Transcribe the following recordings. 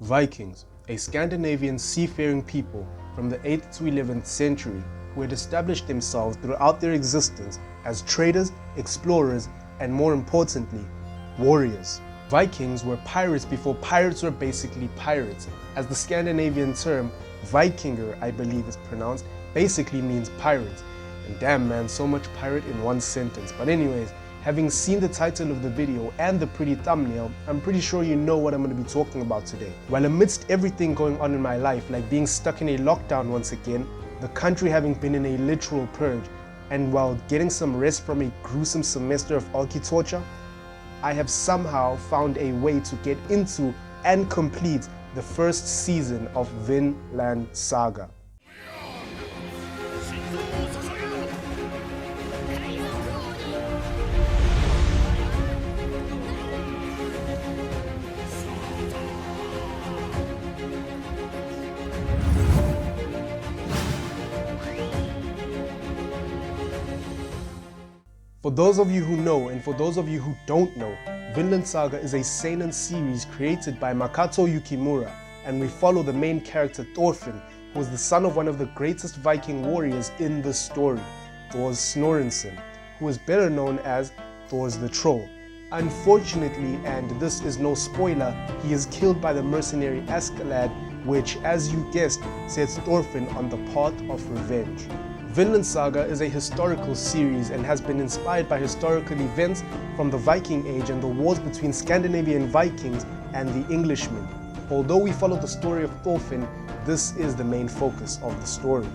Vikings, a Scandinavian seafaring people from the 8th to 11th century who had established themselves throughout their existence as traders, explorers, and more importantly, warriors. Vikings were pirates before pirates were basically pirates, as the Scandinavian term Vikinger, I believe is pronounced, basically means pirates. And damn man, so much pirate in one sentence. But anyways, having seen the title of the video and the pretty thumbnail, I'm pretty sure you know what I'm going to be talking about today. While amidst everything going on in my life, like being stuck in a lockdown once again, the country having been in a literal purge, and while getting some rest from a gruesome semester of alky torture, I have somehow found a way to get into and complete the first season of Vinland Saga. For those of you who know, and for those of you who don't know, Vinland Saga is a seinen series created by Makoto Yukimura, and we follow the main character Thorfinn, who is the son of one of the greatest Viking warriors in the story, Thor's Snorrenson, who is better known as Thor's the Troll. Unfortunately, and this is no spoiler, he is killed by the mercenary Askeladd, which, as you guessed, sets Thorfinn on the path of revenge. Vinland Saga is a historical series and has been inspired by historical events from the Viking Age and the wars between Scandinavian Vikings and the Englishmen. Although we follow the story of Thorfinn, this is the main focus of the story.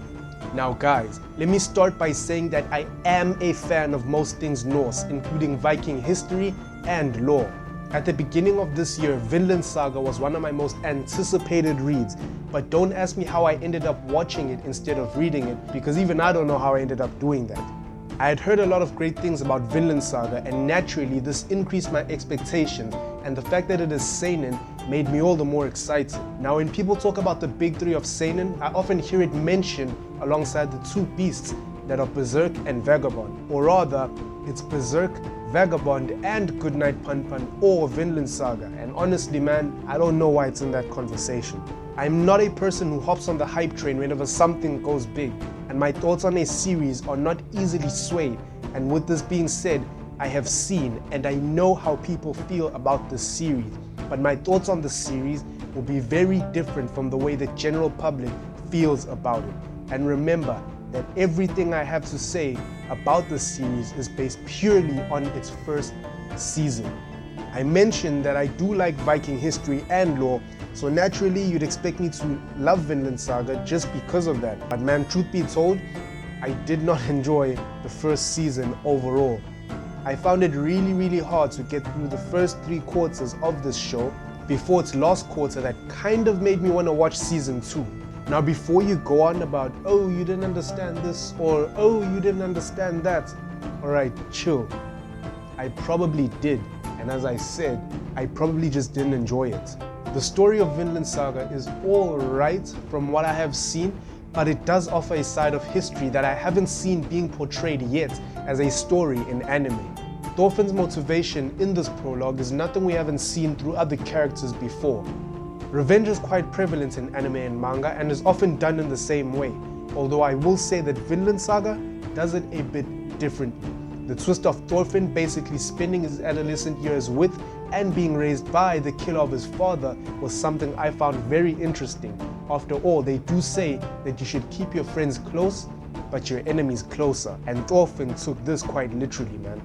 Now guys, let me start by saying that I am a fan of most things Norse, including Viking history and lore. At the beginning of this year, Vinland Saga was one of my most anticipated reads, but don't ask me how I ended up watching it instead of reading it, because even I don't know how I ended up doing that. I had heard a lot of great things about Vinland Saga, and naturally this increased my expectations, and the fact that it is seinen made me all the more excited. Now when people talk about the big three of seinen, I often hear it mentioned alongside the two beasts that are Berserk and Vagabond, or rather, it's Berserk, Vagabond, and Goodnight Pun Pun, or Vinland Saga, and honestly man, I don't know why it's in that conversation. I'm not a person who hops on the hype train whenever something goes big, and my thoughts on a series are not easily swayed, and with this being said, I have seen and I know how people feel about this series, but my thoughts on the series will be very different from the way the general public feels about it. And remember that everything I have to say about the series is based purely on its first season. I mentioned that I do like Viking history and lore, so naturally you'd expect me to love Vinland Saga just because of that. But man, truth be told, I did not enjoy the first season overall. I found it really hard to get through the first 3 quarters of this show before its last quarter that kind of made me want to watch season 2. Now before you go on about, oh you didn't understand this, or oh you didn't understand that, alright, chill. I probably did, and as I said, I probably just didn't enjoy it. The story of Vinland Saga is alright from what I have seen, but it does offer a side of history that I haven't seen being portrayed yet as a story in anime. Thorfinn's motivation in this prologue is nothing we haven't seen through other characters before. Revenge is quite prevalent in anime and manga and is often done in the same way, although I will say that Vinland Saga does it a bit differently. The twist of Thorfinn basically spending his adolescent years with and being raised by the killer of his father was something I found very interesting. After all, they do say that you should keep your friends close, but your enemies closer, and Thorfinn took this quite literally, man.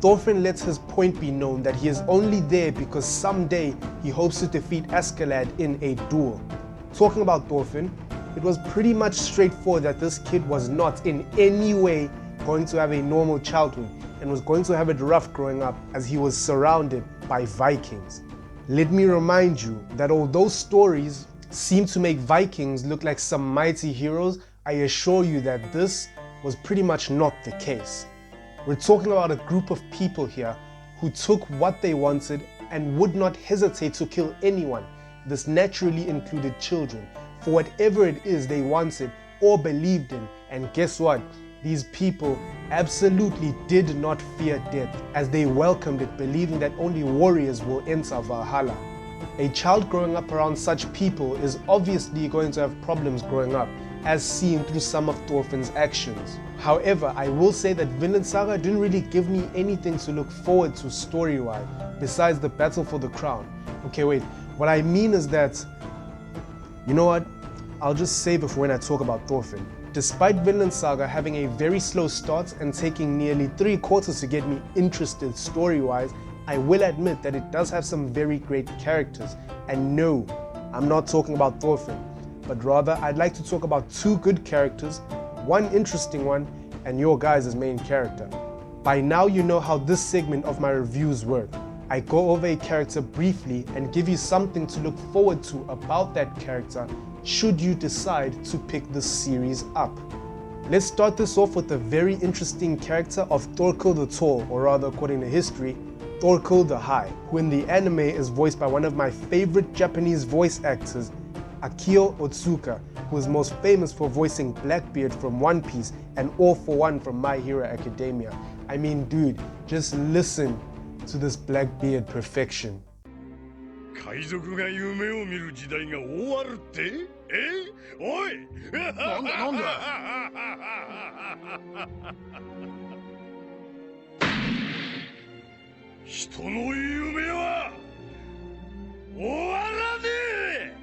Thorfinn lets his point be known that he is only there because someday he hopes to defeat Askeladd in a duel. Talking about Thorfinn, it was pretty much straightforward that this kid was not in any way going to have a normal childhood and was going to have it rough growing up as he was surrounded by Vikings. Let me remind you that although stories seem to make Vikings look like some mighty heroes, I assure you that this was pretty much not the case. We're talking about a group of people here who took what they wanted and would not hesitate to kill anyone. This naturally included children, for whatever it is they wanted or believed in. And guess what? These people absolutely did not fear death, as they welcomed it, believing that only warriors will enter Valhalla. A child growing up around such people is obviously going to have problems growing up, as seen through some of Thorfinn's actions. However, I will say that Vinland Saga didn't really give me anything to look forward to story-wise, besides the battle for the crown. Okay, wait, what I mean is that, you know what, I'll just save it for when I talk about Thorfinn. Despite Vinland Saga having a very slow start and taking nearly 3 quarters to get me interested story-wise, I will admit that it does have some very great characters. And no, I'm not talking about Thorfinn, but rather I'd like to talk about 2 good characters, 1 interesting one, and your guys' main character. By now you know how this segment of my reviews work. I go over a character briefly and give you something to look forward to about that character should you decide to pick this series up. Let's start this off with a very interesting character of Thorkell the Tall, or rather according to history, Thorkell the High, who in the anime is voiced by one of my favorite Japanese voice actors, Akio Otsuka, who is most famous for voicing Blackbeard from One Piece and All for One from My Hero Academia. I mean, dude, just listen to this Blackbeard perfection. 海賊が夢を見る時代が終わるって？おい！なんだ人の夢は終わらねえ!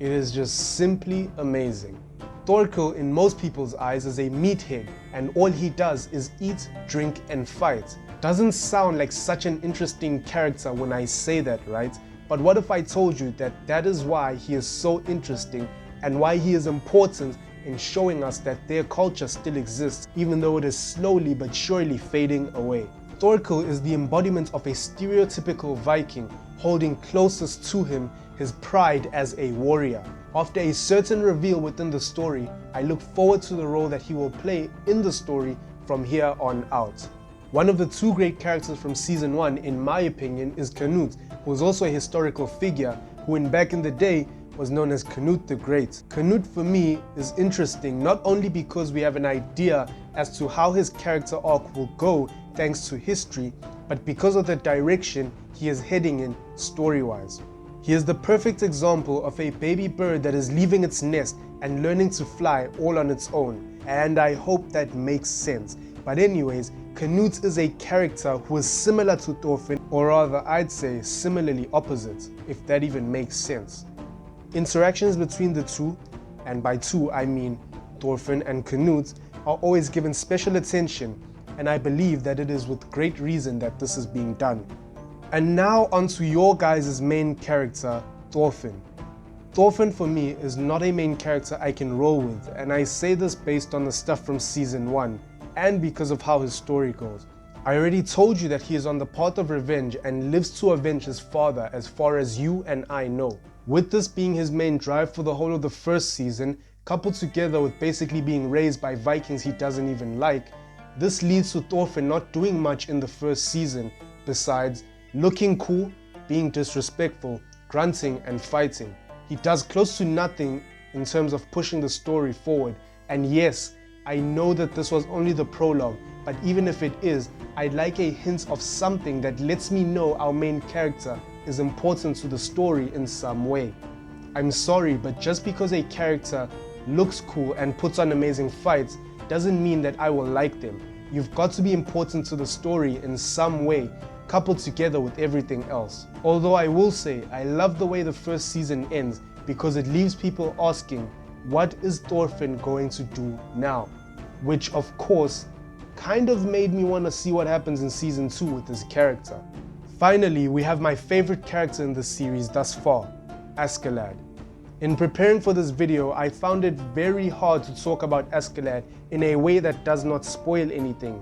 It is just simply amazing. Thorkell in most people's eyes is a meathead, and all he does is eat, drink and fight. Doesn't sound like such an interesting character when I say that, right? But what if I told you that that is why he is so interesting and why he is important in showing us that their culture still exists, even though it is slowly but surely fading away. Thorkell is the embodiment of a stereotypical Viking, holding closest to him his pride as a warrior. After a certain reveal within the story, I look forward to the role that he will play in the story from here on out. One of the 2 great characters from season 1, in my opinion, is Canute, who is also a historical figure who in back in the day was known as Canute the Great. Canute for me is interesting not only because we have an idea as to how his character arc will go thanks to history, but because of the direction he is heading in story-wise. He is the perfect example of a baby bird that is leaving its nest and learning to fly all on its own, and I hope that makes sense. But anyways, Canute is a character who is similar to Thorfinn, or rather I'd say similarly opposite, if that even makes sense. Interactions between the 2, and by 2 I mean Thorfinn and Canute, are always given special attention, and I believe that it is with great reason that this is being done. And now onto your guys' main character, Thorfinn. Thorfinn for me is not a main character I can roll with, and I say this based on the stuff from season 1, and because of how his story goes. I already told you that he is on the path of revenge and lives to avenge his father as far as you and I know. With this being his main drive for the whole of the first season, coupled together with basically being raised by Vikings he doesn't even like, this leads to Thorfinn not doing much in the first season besides looking cool, being disrespectful, grunting and fighting. He does close to nothing in terms of pushing the story forward, and yes, I know that this was only the prologue, but even if it is, I'd like a hint of something that lets me know our main character is important to the story in some way. I'm sorry, but just because a character looks cool and puts on amazing fights doesn't mean that I will like them. You've got to be important to the story in some way, coupled together with everything else. Although I will say, I love the way the first season ends because it leaves people asking, what is Thorfinn going to do now? Which of course kind of made me want to see what happens in season 2 with his character. Finally, we have my favorite character in the series thus far, Askeladd. In preparing for this video, I found it very hard to talk about Askeladd in a way that does not spoil anything.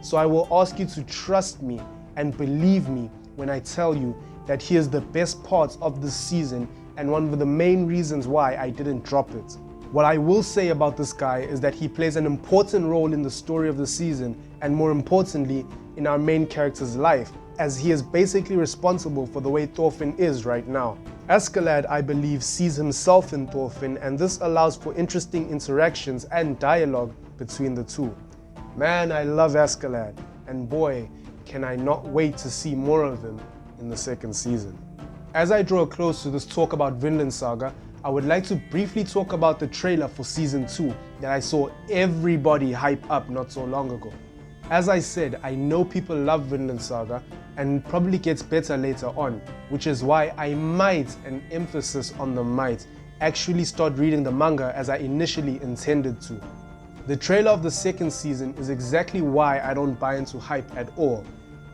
So I will ask you to trust me and believe me when I tell you that he is the best part of this season and one of the main reasons why I didn't drop it. What I will say about this guy is that he plays an important role in the story of the season, and more importantly, in our main character's life, as he is basically responsible for the way Thorfinn is right now. Askeladd, I believe, sees himself in Thorfinn, and this allows for interesting interactions and dialogue between the two. Man, I love Askeladd, and boy, can I not wait to see more of him in the second season. As I draw close to this talk about Vinland Saga, I would like to briefly talk about the trailer for Season 2 that I saw everybody hype up not so long ago. As I said, I know people love Vinland Saga and probably gets better later on, which is why I might, an emphasis on the might, actually start reading the manga as I initially intended to. The trailer of the second season is exactly why I don't buy into hype at all.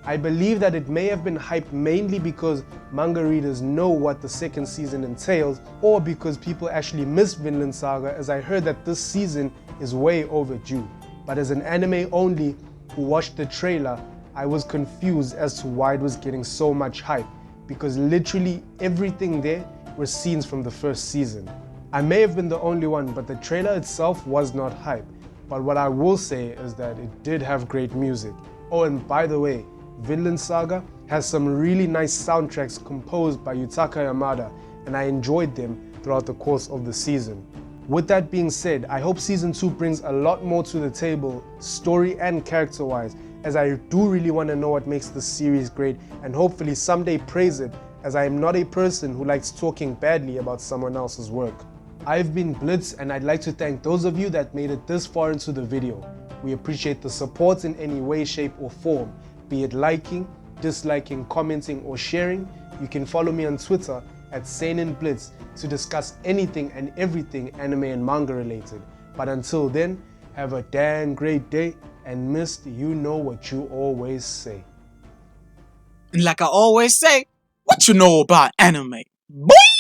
I believe that it may have been hyped mainly because manga readers know what the second season entails, or because people actually miss Vinland Saga, as I heard that this season is way overdue. But as an anime only who watched the trailer, I was confused as to why it was getting so much hype, because literally everything there were scenes from the first season. I may have been the only one, but the trailer itself was not hype. But what I will say is that it did have great music. Oh, and by the way, Vinland Saga has some really nice soundtracks composed by Yutaka Yamada, and I enjoyed them throughout the course of the season. With that being said, I hope Season 2 brings a lot more to the table, story and character-wise, as I do really want to know what makes this series great and hopefully someday praise it, as I am not a person who likes talking badly about someone else's work. I've been Blitz, and I'd like to thank those of you that made it this far into the video. We appreciate the support in any way, shape or form. Be it liking, disliking, commenting or sharing. You can follow me on Twitter at SeinenBlitz to discuss anything and everything anime and manga related. But until then, have a damn great day, and Mist, you know what you always say. And like I always say, what you know about anime? Boing!